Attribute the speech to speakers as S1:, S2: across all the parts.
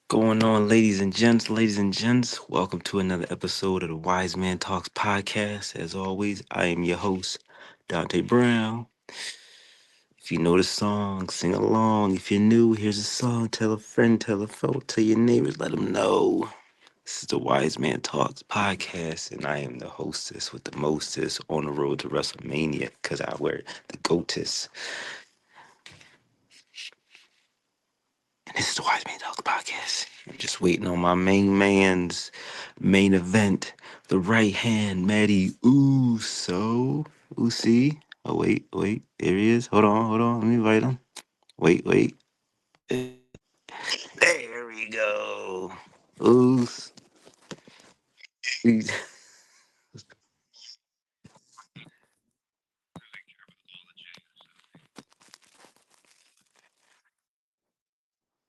S1: Going on, ladies and gents, ladies and gents? Welcome to another episode of the Wise Man Talks podcast. As always, I am your host, Dante Brown. If you know the song, sing along. If you're new, here's a song. Tell a friend, tell a foe, tell your neighbors, let them know. This is the Wise Man Talks podcast, and I am the hostess with the mostest on the road to WrestleMania because I wear the GOATess. And this is the Wise Man Talks podcast. I'm just waiting on my main man's main event, the right hand, Matty Usi. Oh, wait. There he is. Hold on. Let me invite him. Wait. There we go. Oos.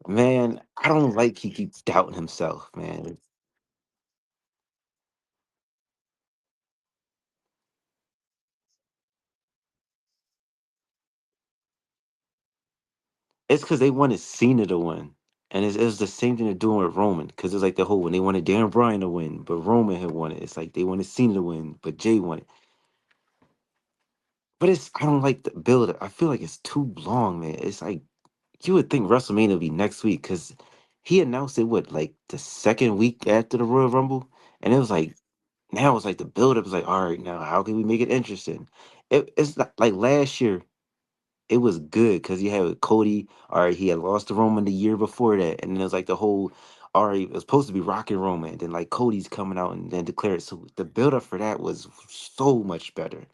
S1: Man, I don't like he keeps doubting himself, man. It's because they wanted Cena to win. And it's the same thing they're doing with Roman. Because it's like the whole when they wanted Darren Bryan to win, but Roman had won it. It's like they wanted Cena to win, but Jay won it. But I don't like the build. I feel like it's too long, man. It's like you would think WrestleMania would be next week because he announced it like the second week after the Royal Rumble, and it was like now it's like the build up is like, all right, now how can we make it interesting? It's not like last year. It was good because you had Cody. All right, he had lost to Roman the year before that, and then it was like the whole. All right, it was supposed to be Rock and Roman, and then like Cody's coming out and then declared. So the build up for that was so much better.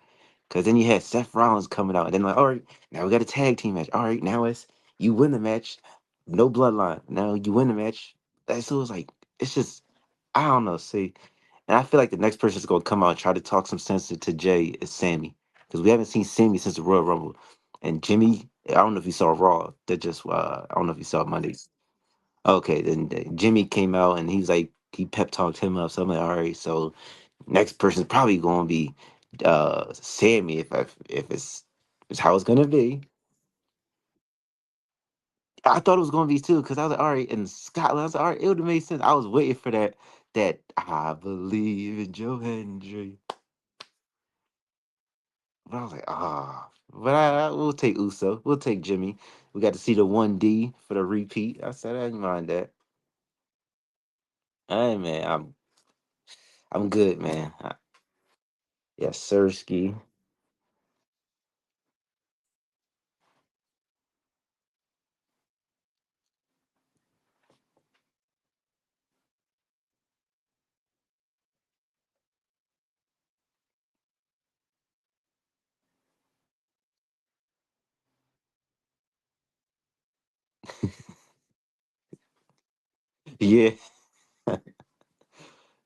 S1: Cause then you had Seth Rollins coming out, and then like, all right, now we got a tag team match. All right, now it's you win the match, no bloodline. Now you win the match. So it's like it's just I don't know. See, and I feel like the next person is gonna come out and try to talk some sense to Jay is Sammy, because we haven't seen Sammy since the Royal Rumble, and Jimmy. I don't know if you saw Raw. That just I don't know if you saw Mondays. Okay, then Jimmy came out and he was like he pep talked him up. So I'm like, all right, so next person's probably going to be Sammy if it's how it's going to be. I thought it was going to be too because I was like, all right, in Scotland, I was like, all right, it would have made sense. I was waiting for that I believe in Joe Hendry, but I was like, but we'll take Uso, we'll take Jimmy. We got to see the 1D for the repeat. I said I didn't mind that. Hey man, I'm good, man. Yes, Sirski. Yeah,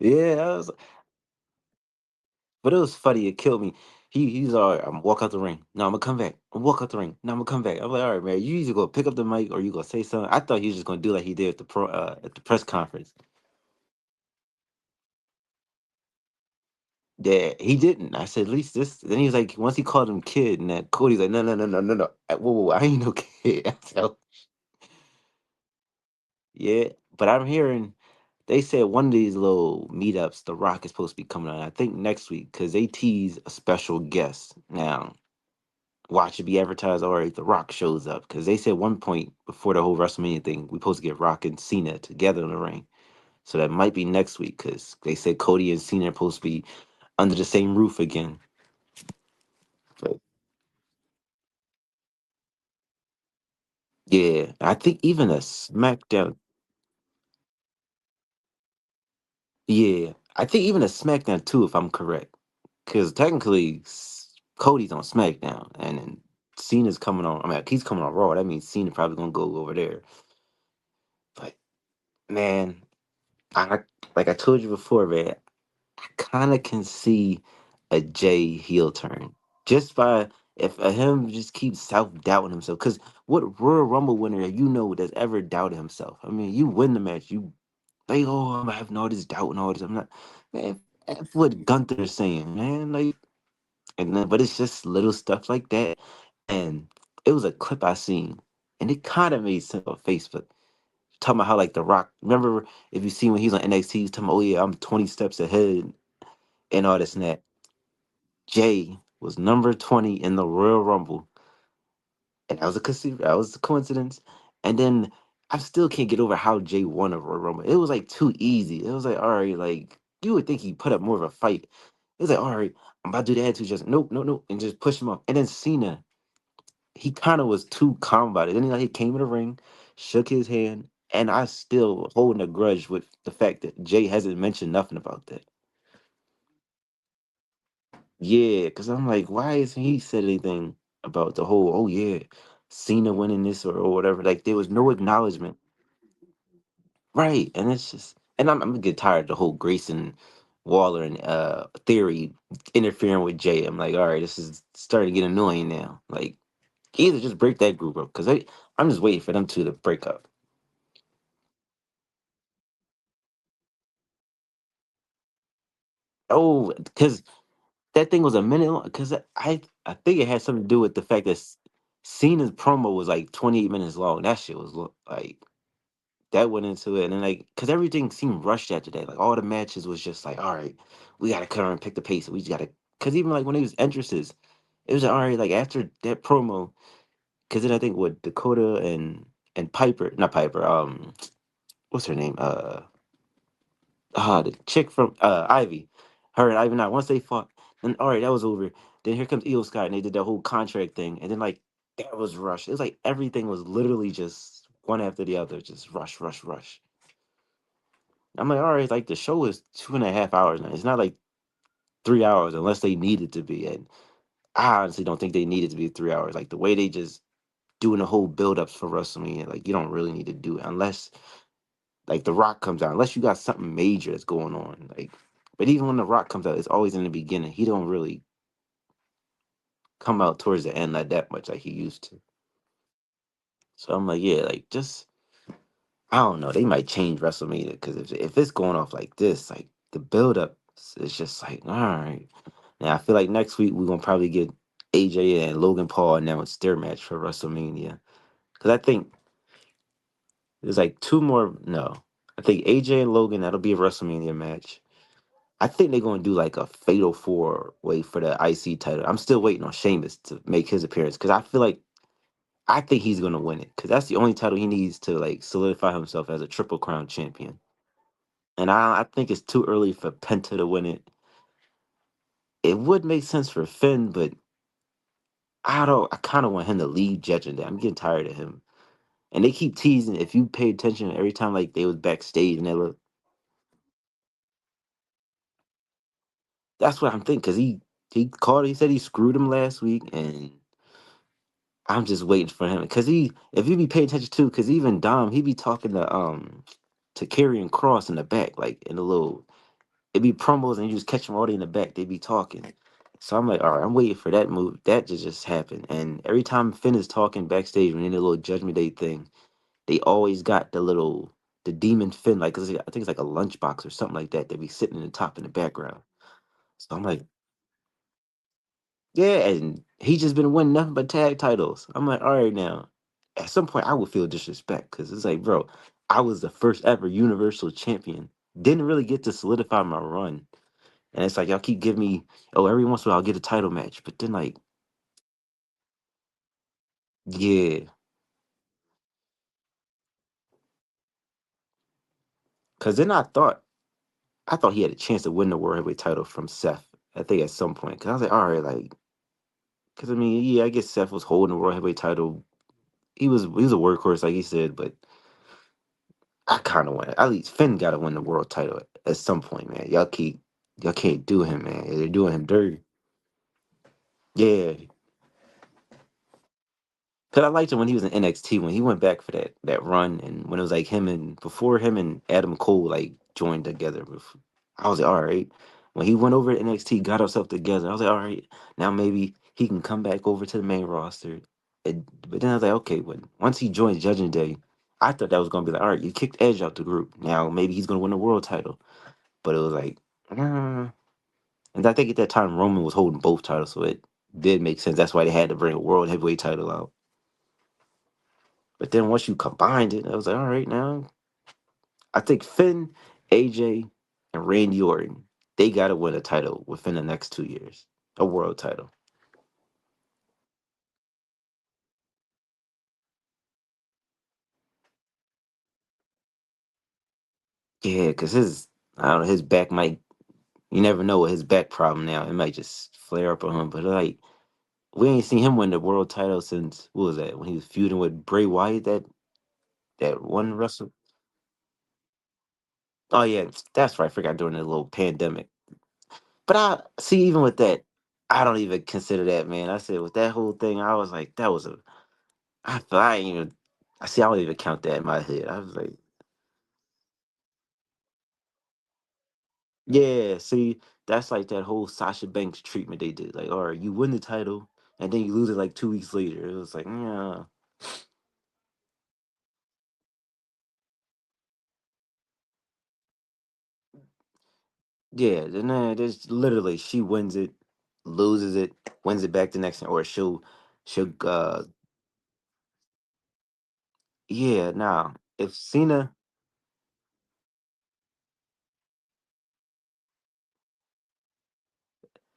S1: yeah. But it was funny. It killed me. He's all right. I'm walk out the ring. No, I'm gonna come back. I'm walk out the ring. No, I'm gonna come back. I'm like, all right, man. You either go pick up the mic or you gonna say something. I thought he was just gonna do like he did at the press conference. Yeah, he didn't. I said, at least this. Then he was like, once he called him kid, and that Cody's like, no. Whoa, I ain't no kid. I said, yeah, but I'm hearing they said one of these little meetups, The Rock is supposed to be coming on. I think next week because they tease a special guest now. Watch it be advertised. All right, The Rock shows up because they said one point before the whole WrestleMania thing, we supposed to get Rock and Cena together in the ring. So that might be next week because they said Cody and Cena are supposed to be under the same roof again. But yeah, I think even a SmackDown. Yeah, I think even a SmackDown too, if I'm correct, because technically Cody's on SmackDown and then Cena's coming on. I mean, he's coming on Raw. That means Cena probably gonna go over there. But man, I like I told you before, man. I kind of can see a Jay heel turn just by if him just keeps self doubting himself. Because what Royal Rumble winner you know that's ever doubted himself? I mean, you win the match, you like, oh, I'm having all this doubt and all this. I'm not, man. That's what Gunther's saying, man. Like, and then, but it's just little stuff like that. And it was a clip I seen, and it kind of made sense on Facebook. talking about how like The Rock. Remember if you see when he's on NXT, he's talking about, oh yeah, I'm 20 steps ahead and all this and that. Jay was number 20 in the Royal Rumble, and that was a coincidence. And then I still can't get over how Jay won a Royal Rumble. It was like too easy. It was like, all right, like you would think he put up more of a fight. It was like, all right, I'm about to do the attitude just nope, nope, nope, and just push him off. And then Cena, he kind of was too calm about it. Then he came in the ring, shook his hand, and I still holding a grudge with the fact that Jay hasn't mentioned nothing about that. Yeah, because I'm like, why hasn't he said anything about the whole, oh yeah, Cena winning this or whatever? Like there was no acknowledgement. Right. And it's just and I'm getting tired of the whole Grayson Waller and theory interfering with Jay. I'm like, all right, this is starting to get annoying now. Like either just break that group up because I'm just waiting for them two to break up. Oh, because that thing was a minute long. Because I think it had something to do with the fact that Cena's promo was like 28 minutes long. That shit was like that went into it, and then like because everything seemed rushed after that. Like all the matches was just like, all right, we gotta come and pick the pace. We just gotta because even like when it was entrances, it was like, all right. Like after that promo, because then I think what Dakota and Piper, not Piper, what's her name? The chick from Ivy, her and Ivy. Now once they fought, then all right, that was over. Then here comes Io Sky, and they did that whole contract thing, and then like that was rushed. It was like everything was literally just one after the other, just rush, rush, rush. I'm like, all right, like the show is 2.5 hours now. It's not like 3 hours unless they need it to be. And I honestly don't think they need it to be 3 hours. Like the way they just doing the whole build ups for WrestleMania, like you don't really need to do it unless like The Rock comes out, unless you got something major that's going on. Like, but even when The Rock comes out, it's always in the beginning. He don't really come out towards the end like that much like he used to. So I'm like, yeah, like just I don't know. They might change WrestleMania because if it's going off like this, like the build up is just like all right. Now I feel like next week we're gonna probably get AJ and Logan Paul announced their match for WrestleMania because I think there's like two more. No, I think AJ and Logan that'll be a WrestleMania match. I think they're gonna do like a fatal four way for the IC title. I'm still waiting on Sheamus to make his appearance because I feel like I think he's gonna win it because that's the only title he needs to like solidify himself as a Triple Crown champion. And I think it's too early for Penta to win it. It would make sense for Finn, but I don't. I kind of want him to lead Judging Day. I'm getting tired of him. And they keep teasing. If you pay attention every time, like they was backstage and they look, that's what I'm thinking. Cause he called. He said he screwed him last week, and I'm just waiting for him. Cause if you be paying attention too, cause even Dom, he be talking to Karrion Cross in the back, like in the little. It be promos, and you just catch them all in the back. They be talking. So I'm like, all right, I'm waiting for that move. That just happened. And every time Finn is talking backstage when in the little Judgment Day thing, they always got the demon Finn, like 'cause I think it's like a lunchbox or something like that. They be sitting in the top in the background. So I'm like, yeah, and he just been winning nothing but tag titles. I'm like, all right now. At some point, I would feel disrespect because it's like, bro, I was the first ever Universal Champion. Didn't really get to solidify my run, and it's like y'all keep giving me, oh, every once in a while I'll get a title match, but then like, yeah, because then I thought he had a chance to win the World Heavyweight title from Seth. I think at some point, because I was like, all right, like because I mean, yeah, I guess Seth was holding the World Heavyweight title. He was a workhorse, like he said, but I kind of want at least Finn got to win the world title at some point, man. Y'all can't do him, man. They're doing him dirty. Yeah, cause I liked him when he was in NXT when he went back for that run and when it was like him and before him and Adam Cole like joined together. I was like, all right. When he went over to NXT, got himself together, I was like, all right, now maybe he can come back over to the main roster. But then I was like, okay, when once he joined Judging Day, I thought that was gonna be like, all right, you kicked Edge out the group. Now maybe he's gonna win the world title. But it was like, and I think at that time Roman was holding both titles, so it did make sense. That's why they had to bring a world heavyweight title out. But then once you combined it, I was like, all right, now I think Finn, AJ, and Randy Orton, they gotta win a title within the next 2 years. A world title. Yeah, because I don't know, his back might, you never know what his back problem now. It might just flare up on him. But like, we ain't seen him win the world title since, what was that, when he was feuding with Bray Wyatt, that one wrestle. Oh yeah, that's right. I forgot during the little pandemic. But I see, even with that, I don't even consider that, man. I said with that whole thing, I was like, that was a. I ain't even. I see. I don't even count that in my head. I was like, yeah. See, that's like that whole Sasha Banks treatment they did. Like, all right, you win the title, and then you lose it like 2 weeks later. It was like, yeah, yeah. Then there's literally she wins it, loses it, wins it back the next, or she'll yeah. Now if Cena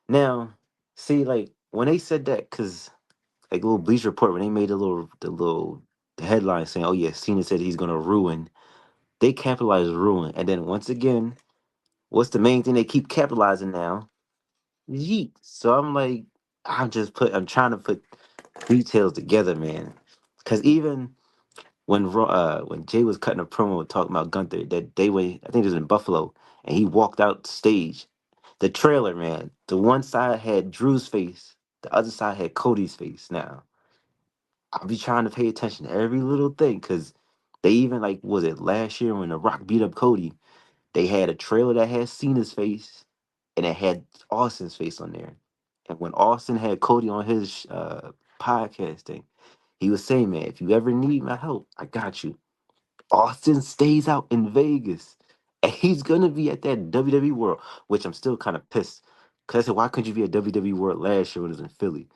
S1: now see like when they said that, because like little Bleach Report, when they made the headline saying, "Oh yeah, Cena said he's gonna ruin," they capitalized ruin, and then once again, what's the main thing they keep capitalizing now? Yeet. So I'm like, I'm trying to put details together, man, because even when Jay was cutting a promo talking about Gunther that day when I think it was in Buffalo, and he walked out stage, the trailer, man, the one side had Drew's face, the other side had Cody's face. Now I'll be trying to pay attention to every little thing because they even like was it last year when The Rock beat up Cody? They had a trailer that had Cena's face and it had Austin's face on there. And when Austin had Cody on his podcast thing, he was saying, "Man, if you ever need my help, I got you." Austin stays out in Vegas, and he's gonna be at that WWE World, which I'm still kind of pissed. Cause I said, why couldn't you be at WWE World last year when it was in Philly?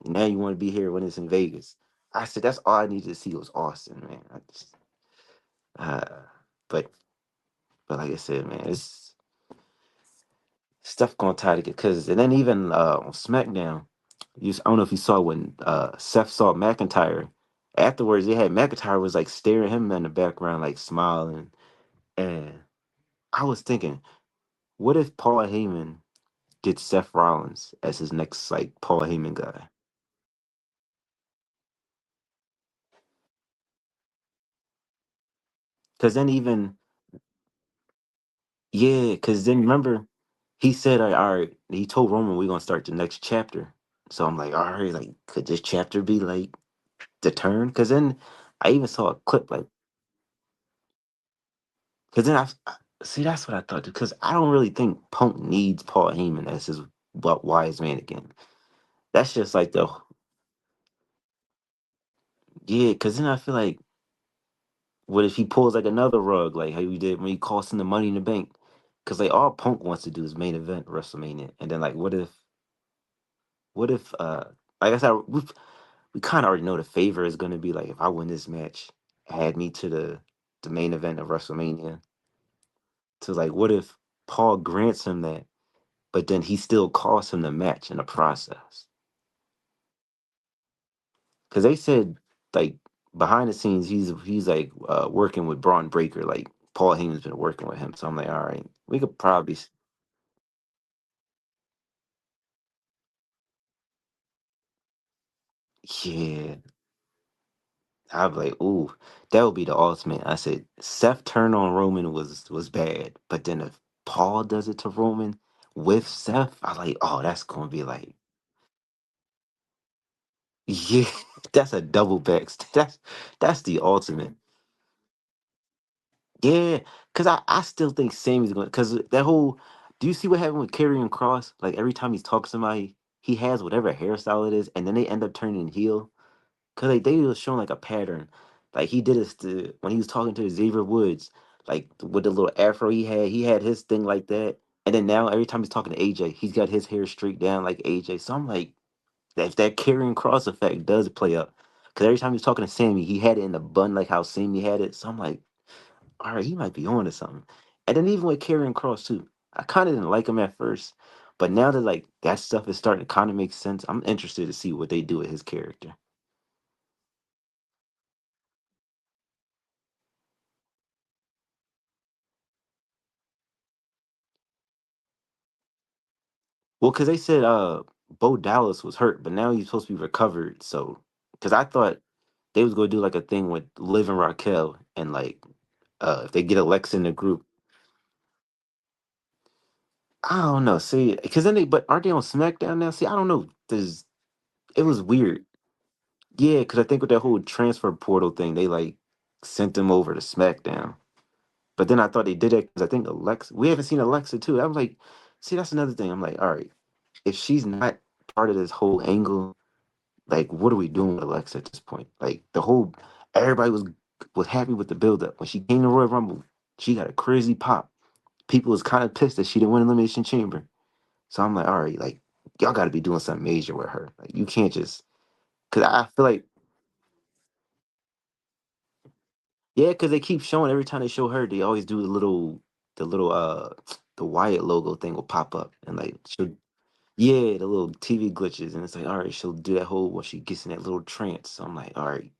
S1: Now you want to be here when it's in Vegas. I said that's all I needed to see was Austin, man. Uh, but but like I said, man, it's stuff gonna tie to get because and then even on SmackDown, I don't know if you saw when Seth saw McIntyre. Afterwards, they had McIntyre was like staring him in the background, like smiling, and I was thinking, what if Paul Heyman gets Seth Rollins as his next like Paul Heyman guy? Because then even yeah, because then remember he said, all right, he told Roman we're gonna start the next chapter. So I'm like, all right, like could this chapter be like the turn? Because then I even saw a clip like, because then see that's what I thought because I don't really think Punk needs Paul Heyman as his wise man again. That's just like the yeah, because then I feel like what if he pulls like another rug, like how he did when he cost him the Money in the Bank? Because like all Punk wants to do is main event WrestleMania, and then like what if like I said we kind of already know the favor is going to be like if I win this match, add me to the main event of WrestleMania. So like what if Paul grants him that, but then he still costs him the match in the process? Because they said like behind the scenes he's like working with Braun Breaker, like Paul Heyman's been working with him. So I'm like, all right, we could probably yeah. I'd be like, ooh, that would be the ultimate. I said Seth turn on Roman was bad, but then if Paul does it to Roman with Seth, I like, oh, that's gonna be like, yeah, that's a double back. That's the ultimate. Yeah, because I still think Sammy's going because that whole. Do you see what happened with Karrion Cross? Like every time he's talking to somebody, he has whatever hairstyle it is, and then they end up turning heel. Cause like they was showing like a pattern. Like he did this when he was talking to Xavier Woods, like with the little afro he had his thing like that. And then now every time he's talking to AJ, he's got his hair streaked down like AJ. So I'm like, if that carrying cross effect does play up. Cause every time he was talking to Sammy, he had it in the bun like how Sammy had it. So I'm like, all right, he might be on to something. And then even with Karrion Cross too, I kind of didn't like him at first, but now that like that stuff is starting to kind of make sense, I'm interested to see what they do with his character. Well, because they said Bo Dallas was hurt, but now he's supposed to be recovered. So, because I thought they was gonna do like a thing with Liv and Raquel, and like if they get Alexa in the group, I don't know. See, because then they but aren't they on SmackDown now? See, I don't know. There's it was weird. Yeah, because I think with that whole transfer portal thing, they like sent them over to SmackDown. But then I thought they did it because I think Alexa. We haven't seen Alexa too. I'm like, see, that's another thing. I'm like, all right, if she's not part of this whole angle, like, what are we doing with Alexa at this point? Like, the whole everybody was happy with the build up when she came to Royal Rumble. She got a crazy pop. People was kind of pissed that she didn't win Elimination Chamber. So I'm like, all right, like, y'all got to be doing something major with her. Like, you can't just because I feel like yeah, because they keep showing every time they show her, they always do the little the Wyatt logo thing will pop up and like she'll yeah, the little TV glitches and it's like, all right, she'll do that whole when she gets in that little trance. So I'm like, all right,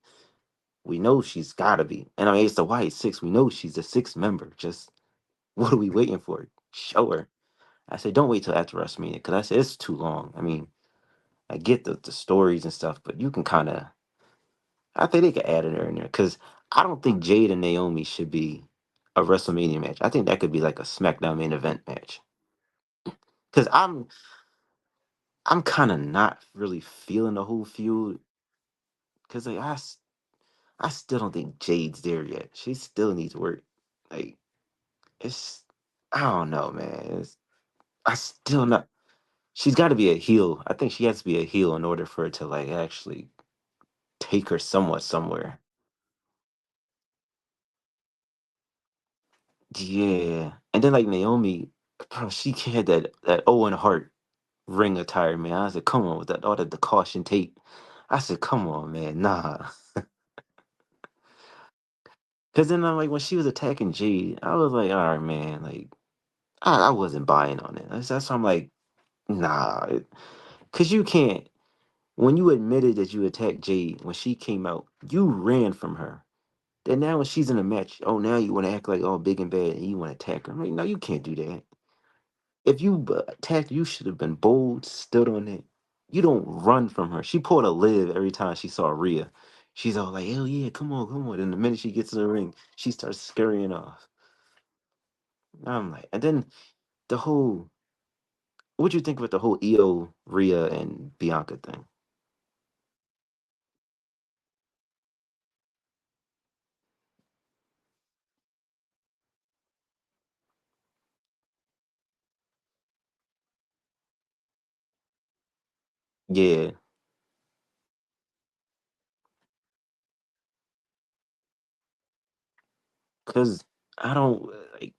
S1: we know she's gotta be. And I mean it's the Wyatt six. We know she's the sixth member. Just what are we waiting for? Show her. I said, don't wait till after WrestleMania, because I said it's too long. I mean, I get the stories and stuff, but you can kinda I think they could add it in there because I don't think Jade and Naomi should be a WrestleMania match. I think that could be like a SmackDown main event match. Because I'm kind of not really feeling the whole feud. Because like I still don't think Jade's there yet. She still needs work. Like it's I don't know, man. I still not. She's got to be a heel. I think she has to be a heel in order for it to like actually take her somewhat somewhere. Yeah, and then like Naomi, bro, she had that Owen Hart ring attire, man. I said, come on with that all the caution tape. I said, come on, man, nah. Cause then I'm like when she was attacking Jade, I was like, all right, man, like I wasn't buying on it. That's why I'm like, nah, cause you can't. When you admitted that you attacked Jade when she came out, you ran from her. Then now when she's in a match, oh now you want to act like all big and bad and you want to attack her. I'm like, no, you can't do that. If you attacked, you should have been bold, stood on it. You don't run from her. She pulled a Liv every time she saw Rhea. She's all like, hell yeah, come on, come on. And the minute she gets in the ring, she starts scurrying off. I'm like, and then the whole, what you think about the whole Io, Rhea, and Bianca thing? Yeah, because I don't, like,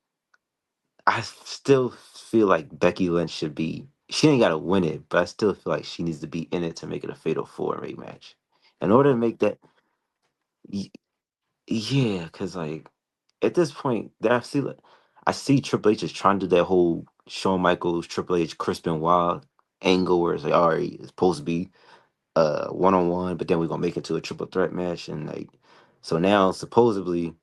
S1: I still feel like Becky Lynch should be, she ain't got to win it, but I still feel like she needs to be in it to make it a fatal four way match. In order to make that, yeah, because like at this point, that I see Triple H is trying to do that whole Shawn Michaels, Triple H, Crispin Wild angle where it's like, all right, it's supposed to be 1-on-1, but then we're gonna make it to a triple threat match, and like, so now supposedly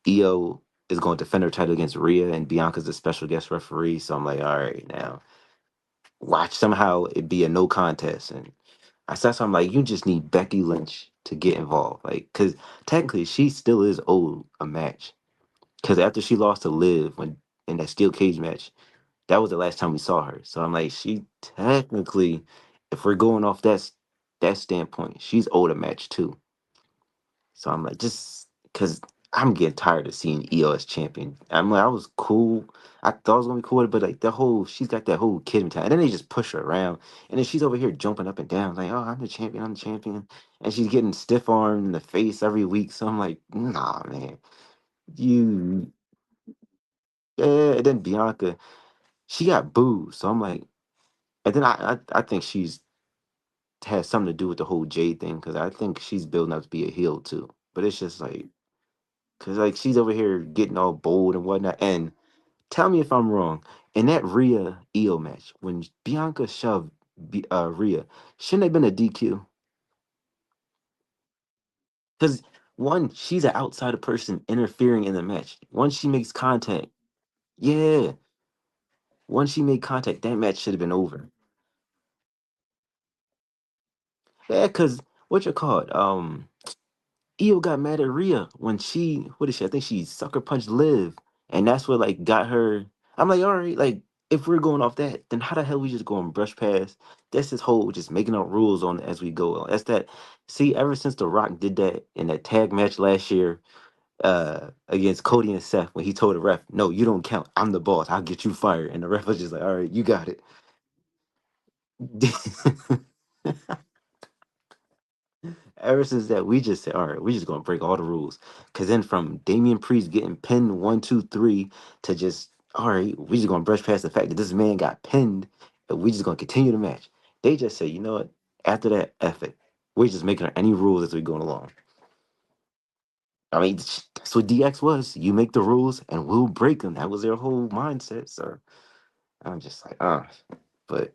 S1: Io is going to defend her title against Rhea, and Bianca's the special guest referee. So I'm like, all right, now watch somehow it be a no contest, and that's why I'm like, you just need Becky Lynch to get involved, like, because technically she still is owed a match. Because after she lost to Liv when in that steel cage match, that was the last time we saw her. So I'm like, she technically, if we're going off that standpoint, she's owed a match too. So I'm like, just because I'm getting tired of seeing EO as champion. I'm like, I was cool. I thought it was gonna be cool, but like the whole, she's got that whole kid mentality. And then they just push her around, and then she's over here jumping up and down, like, oh, I'm the champion, I'm the champion, and she's getting stiff armed in the face every week. So I'm like, nah, man, you. Yeah, and then Bianca, she got booed. So I'm like, and then I think she's has something to do with the whole Jade thing because I think she's building up to be a heel too. But it's just like, because like she's over here getting all bold and whatnot. And tell me if I'm wrong. In that Rhea Io match, when Bianca shoved Rhea, shouldn't have been a DQ? Because one, she's an outsider person interfering in the match. Once she makes contact, yeah. Once she made contact, that match should have been over. Yeah, because what you call it? Io got mad at Rhea when she, what is she? I think she sucker punched Liv, and that's what like got her. I'm like, all right, like if we're going off that, then how the hell we just go and brush past? That's this whole just making up rules on as we go. That's that. See, ever since The Rock did that in that tag match last year, against Cody and Seth, when he told the ref, "No, you don't count. I'm the boss. I'll get you fired," and the ref was just like, "All right, you got it." Ever since that, we just said, all right, we're just gonna break all the rules. Cause then from Damian Priest getting pinned 1, 2, 3 to just, all right, we just gonna brush past the fact that this man got pinned and we just gonna continue the match. They just say, you know what? After that, F it. We're just making any rules as we going along. I mean, that's what DX was. You make the rules and we'll break them. That was their whole mindset. So I'm just like, but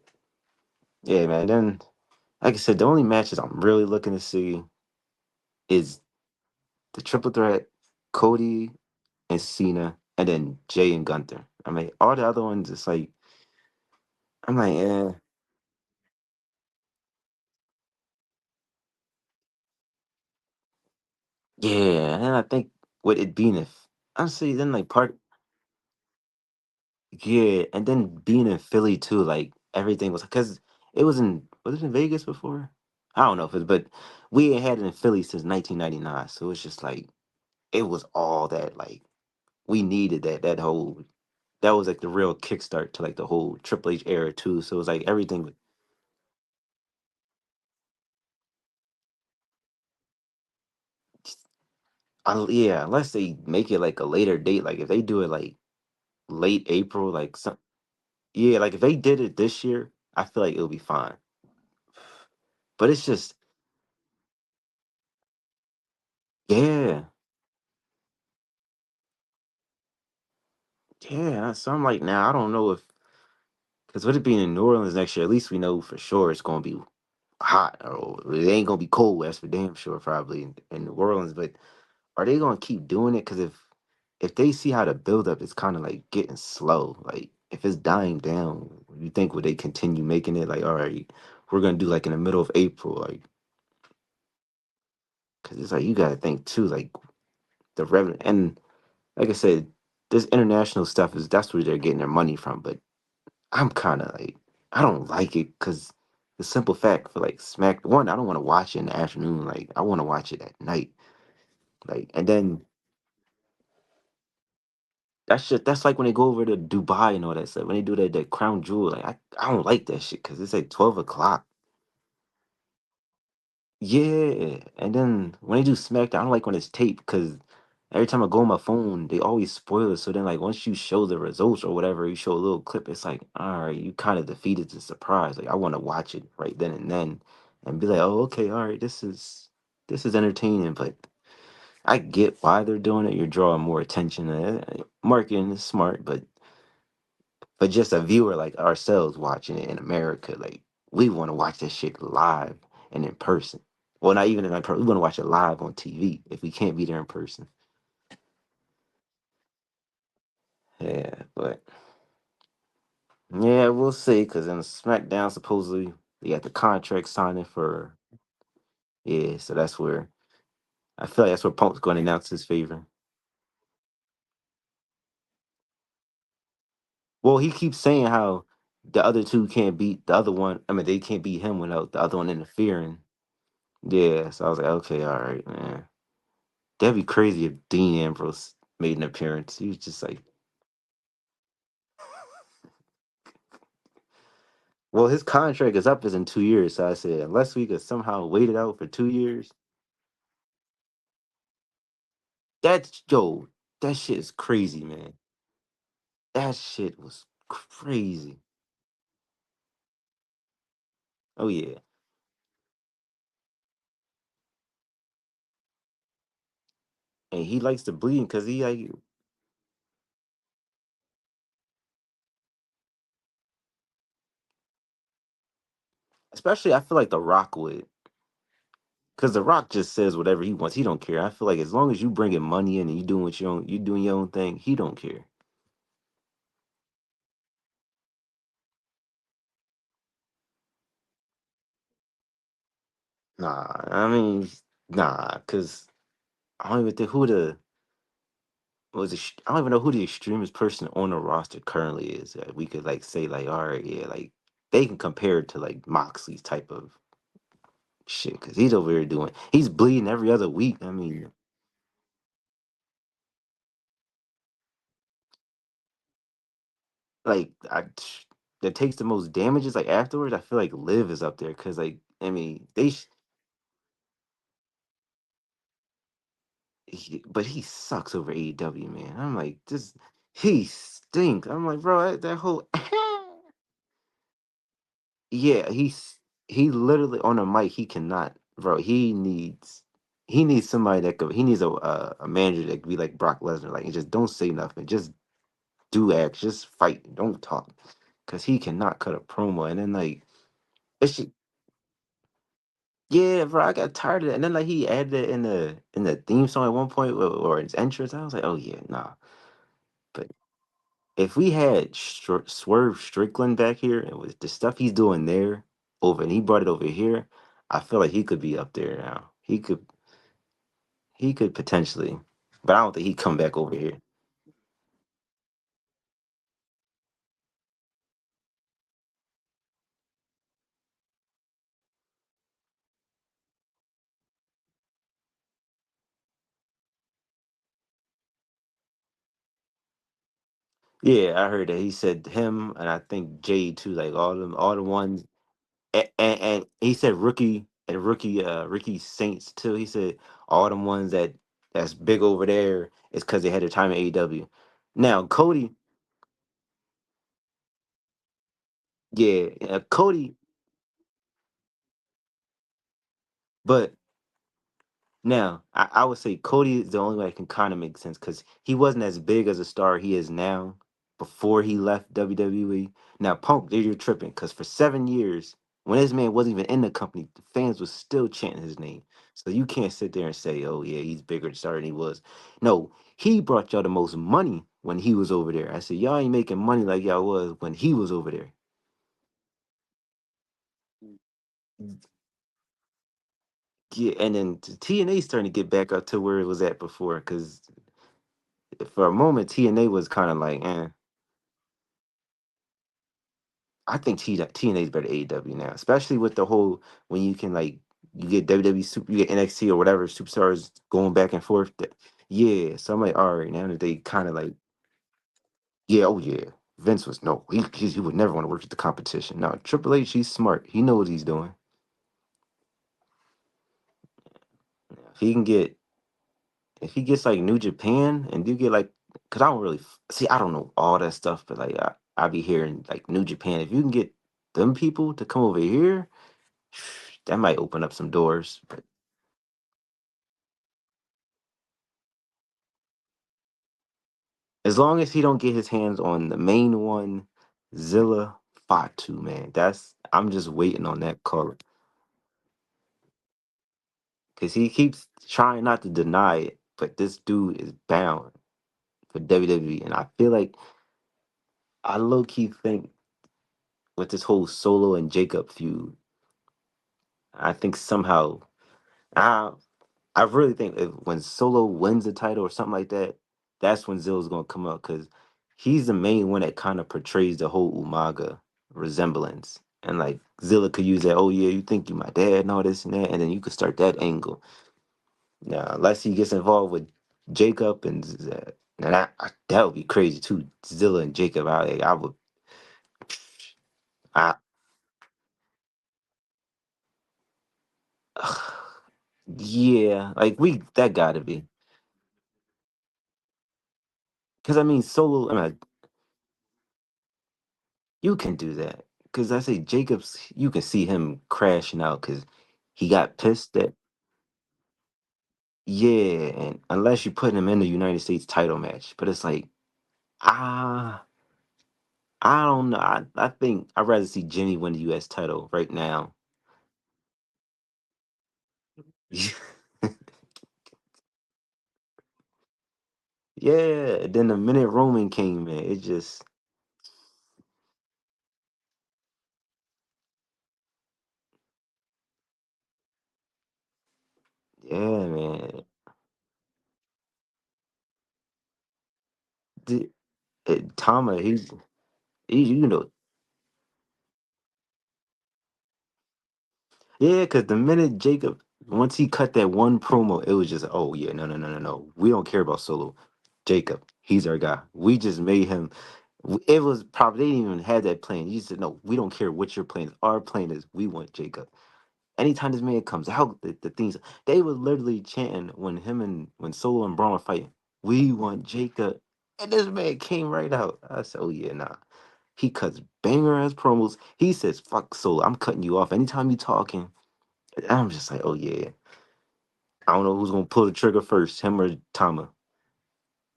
S1: yeah, man. Then, like I said, the only matches I'm really looking to see is the triple threat, Cody and Cena, and then Jay and Gunther. I mean, all the other ones, it's like I'm like, yeah. And I think with it being honestly, then like yeah, and then being in Philly too, like everything was because was it in Vegas before? I don't know if it's, but we ain't had it in Philly since 1999, so it's just like it was all that like we needed that whole that was like the real kickstart to like the whole Triple H era too. So it was like everything. Yeah, unless they make it like a later date, like if they do it like late April, like some, yeah, like if they did it this year, I feel like it'll be fine. But it's just, yeah, yeah. So I'm like, now I don't know if because with it being in New Orleans next year, at least we know for sure it's gonna be hot or it ain't gonna be cold. That's for damn sure, probably in New Orleans. But are they gonna keep doing it? Because if they see how the buildup is kind of like getting slow, like if it's dying down, you think would they continue making it? Like, all right, we're gonna do like in the middle of April, like because it's like you gotta think too, like the revenue and like I said, this international stuff is that's where they're getting their money from. But I'm kind of like I don't like it because the simple fact for like Smack one, I don't want to watch it in the afternoon. Like I want to watch it at night. Like and then that shit, that's like when they go over to Dubai and all that stuff. When they do that crown jewel, like I don't like that shit because it's like 12 o'clock. Yeah, and then when they do SmackDown, I don't like when it's taped because every time I go on my phone, they always spoil it. So then, like once you show the results or whatever, you show a little clip, it's like, all right, you kind of defeated the surprise. Like I want to watch it right then and be like, oh, okay, all right, this is entertaining, but I get why they're doing it. You're drawing more attention. Marketing is smart, but just a viewer like ourselves watching it in America, like we want to watch that shit live and in person. Well, not even in person. We want to watch it live on TV if we can't be there in person. Yeah, but yeah, we'll see. Because in SmackDown, supposedly they got the contract signing for yeah. So that's where I feel like that's where Punk's going to announce his favor. Well, he keeps saying how the other two can't beat the other one. I mean, they can't beat him without the other one interfering. Yeah, so I was like, okay, all right, man. That'd be crazy if Dean Ambrose made an appearance. He was just like, well, his contract is up is in 2 years. So I said, unless we could somehow wait it out for 2 years, that's Joe. That shit is crazy, man. That shit was crazy. Oh yeah, and he likes to bleed because he like, especially I feel like The Rock would, because The Rock just says whatever he wants. He don't care. I feel like as long as you bringing money in and you doing your own thing, he don't care. Nah, I mean, nah, because I don't even think who the I don't even know who the extremest person on the roster currently is. That we could like say like, all right, yeah, like they can compare it to like Moxley's type of shit because he's over here doing, he's bleeding every other week. I mean, like that takes the most damages. Like afterwards, I feel like Liv is up there because like I mean but he sucks over AEW, man. I'm like this, he stinks. I'm like, bro, that whole yeah, he literally on a mic he cannot, bro. He needs somebody that could. He needs a manager that could be like Brock Lesnar, like and just don't say nothing, just do act, just fight, don't talk, because he cannot cut a promo. And then like it's just, yeah, bro, I got tired of that. And then like he added it in the theme song at one point or his entrance. I was like, oh yeah, nah. But if we had Swerve Strickland back here and with the stuff he's doing there over and he brought it over here, I feel like he could be up there now. He could potentially, but I don't think he'd come back over here. Yeah, I heard that he said him and I think Jay too, like all the ones, and he said Ricky Saints too. He said all the ones that's big over there is because they had their time in AEW. Now Cody, yeah, Cody, but now, I would say Cody is the only way it can kind of make sense because he wasn't as big as a star he is now before he left WWE. Now, Punk, you're tripping because for 7 years, when this man wasn't even in the company, the fans was still chanting his name. So you can't sit there and say, "Oh yeah, he's bigger star than he was." No, he brought y'all the most money when he was over there. I said, y'all ain't making money like y'all was when he was over there. Yeah, and then TNA starting to get back up to where it was at before because for a moment TNA was kind of like, eh. I think TNA is better than AEW now, especially with the whole when you can like you get WWE super, you get NXT or whatever superstars going back and forth. Yeah, so I'm like, all right, now that they kind of like, yeah, oh yeah, Vince was no, he would never want to work with the competition. Now Triple H, he's smart, he knows what he's doing. If he can get, if he gets like New Japan and you get like, cause I don't really see, I don't know all that stuff, but like I be hearing like New Japan. If you can get them people to come over here, that might open up some doors. As long as he don't get his hands on the main one, Zilla Fatu, man. That's I'm just waiting on that call because he keeps trying not to deny it, but this dude is bound for WWE, and I feel like I low key think with this whole Solo and Jacob feud, I think somehow I I really think if, when Solo wins the title or something like that, that's when Zilla's gonna come out because he's the main one that kind of portrays the whole Umaga resemblance. And like Zilla could use that, oh yeah, you think you my dad and all this and that, and then you could start that angle. Now, unless he gets involved with Jacob and now that would be crazy too. Zilla and Jacob, I would, I, yeah, like we that gotta be because I mean Solo. I mean, you can do that because I say Jacobs. You can see him crashing out because he got pissed that yeah, and unless you put him in the United States title match, but it's like ah, I don't know. I think I'd rather see Jimmy win the U.S. title right now. Yeah, then the minute Roman came in, it just yeah, man. Tama, you know, yeah, because the minute Jacob, once he cut that one promo, it was just, oh yeah, no, no, no, no, no. We don't care about Solo. Jacob, he's our guy. We just made him. It was probably they didn't even have that plan. You said, no, we don't care what your plan is. Our plan is we want Jacob. Anytime this man comes out, the things they were literally chanting when Solo and Braun were fighting. We want Jacob, and this man came right out. I said, oh yeah, nah. He cuts banger ass promos. He says, "Fuck Solo, I'm cutting you off anytime you talking." I'm just like, oh yeah. I don't know who's gonna pull the trigger first, him or Tama,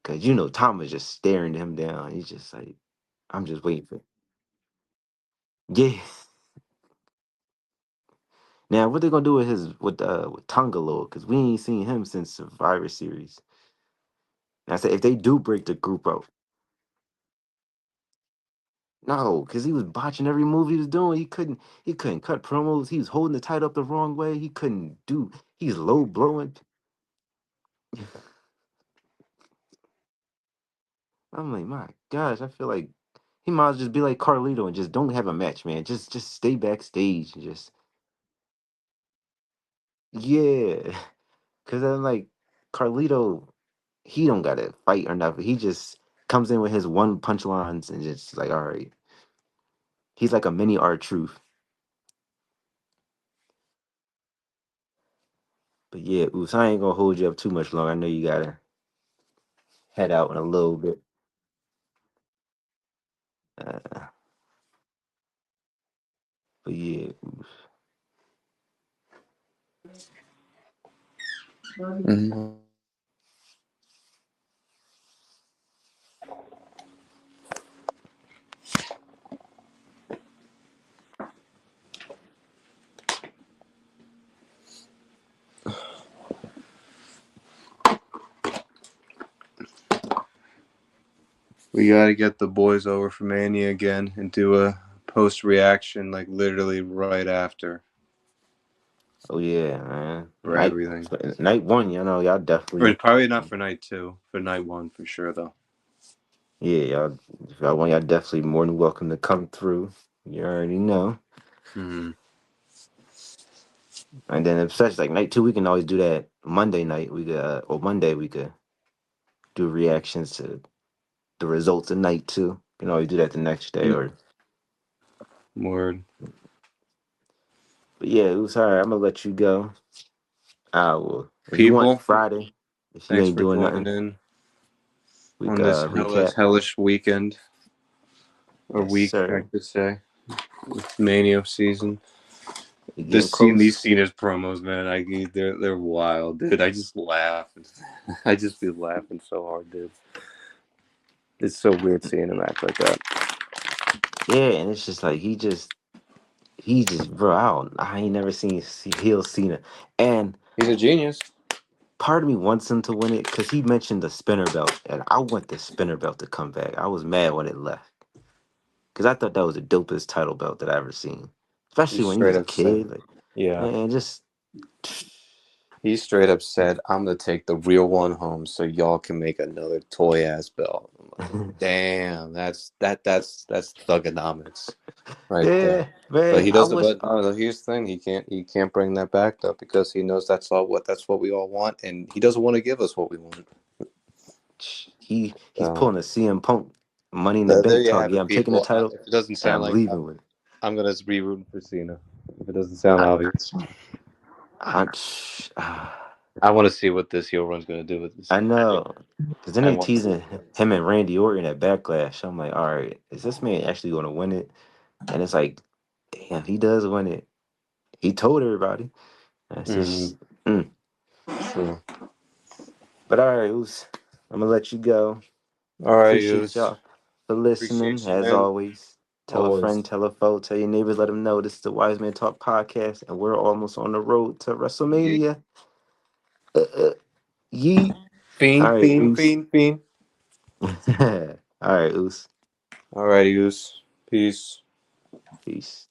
S1: because you know Tama's just staring him down. He's just like, I'm just waiting for. Yeah. Now what they gonna do with with Tongalo? Because we ain't seen him since Survivor Series. And I said if they do break the group up, no, because he was botching every move he was doing. He couldn't cut promos. He was holding the title up the wrong way. He couldn't do. He's low blowing. I'm like, my gosh, I feel like he might as well just be like Carlito and just don't have a match, man. Just stay backstage and just yeah. Cause then like Carlito, he don't gotta fight or nothing. He just comes in with his one punch lines and just like, all right. He's like a mini R Truth. But yeah, Oos, I ain't gonna hold you up too much longer. I know you gotta head out in a little bit. Uh, but yeah,
S2: Mhm. We gotta get the boys over for Mania again and do a post reaction, like literally right after
S1: oh yeah, man.
S2: for everything.
S1: Night one, you know, y'all
S2: Or
S1: definitely
S2: probably not for night two, for night one for sure though.
S1: yeah, y'all if y'all want y'all definitely more than welcome to come through. You already know.
S2: Mm-hmm.
S1: And then if such like night two, we can always do that Monday night. We could or Monday we could do reactions to the results of night two. You can always do that the next day or
S2: Word.
S1: but yeah, it was alright. I'm gonna let you go. Will if you want
S2: People,
S1: Friday, if you
S2: thanks
S1: ain't
S2: for
S1: doing
S2: joining
S1: nothing,
S2: in
S1: we
S2: on
S1: could
S2: this
S1: recap.
S2: hellish weekend or
S1: Yes,
S2: week, I
S1: sir.
S2: could say. Mania season.
S1: We getting
S2: This scene, these
S1: close.
S2: Cena's promos, man, they're wild, dude. I just laugh. I just be laughing so hard, dude. It's so weird seeing him act like that.
S1: Yeah, and it's just like he just bro, I ain't never seen heel Cena. And
S2: He's a genius.
S1: part of me wants him to win it because he mentioned the spinner belt, and I want the spinner belt to come back. I was mad when it left because I thought that was the dopest title belt that I ever seen,
S2: He
S1: especially when he
S2: straight
S1: was a
S2: up said,
S1: kid. Like,
S2: "Yeah."
S1: man, just
S2: He straight up said, "I'm gonna take the real one home, so y'all can make another toy ass belt." I'm like, "Damn, that's thugonomics right there."
S1: yeah,
S2: But
S1: man.
S2: he
S1: I
S2: doesn't.
S1: wish
S2: But no, here's the thing: he can't bring that back though because he knows that's what we all want, and he doesn't want to give us what we want.
S1: he's
S2: So
S1: pulling a CM Punk Money in the
S2: there
S1: Bank
S2: you
S1: talk.
S2: have
S1: Yeah,
S2: it,
S1: I'm taking the
S2: people.
S1: title
S2: If it doesn't
S1: and
S2: sound
S1: I'm
S2: like
S1: leaving with it.
S2: I'm gonna be rooting for Cena. If it doesn't sound
S1: I,
S2: obvious,
S1: I,
S2: I want to see what this heel run's gonna do with this.
S1: I know. Because then
S2: I
S1: they
S2: want to see
S1: teasing
S2: what it does.
S1: him and Randy Orton at Backlash. I'm like, all right, is this man actually going to win it? And it's like, damn, he does win it. He told everybody. That's
S2: Mm-hmm.
S1: just, mm.
S2: True.
S1: But all right, Oos, I'm gonna let you go.
S2: All right,
S1: Appreciate
S2: use.
S1: y'all for listening,
S2: Appreciate you,
S1: as
S2: man.
S1: always. Tell a friend,
S2: Always.
S1: tell a foe, tell your neighbors, let them know this is the Wise Man Talk podcast, and we're almost on the road to
S2: Yeah.
S1: WrestleMania. Yeet. All
S2: Fiend,
S1: right,
S2: fiend,
S1: Oos.
S2: fiend, fiend.
S1: All right, Oos.
S2: All right, use. Peace.
S1: Peace.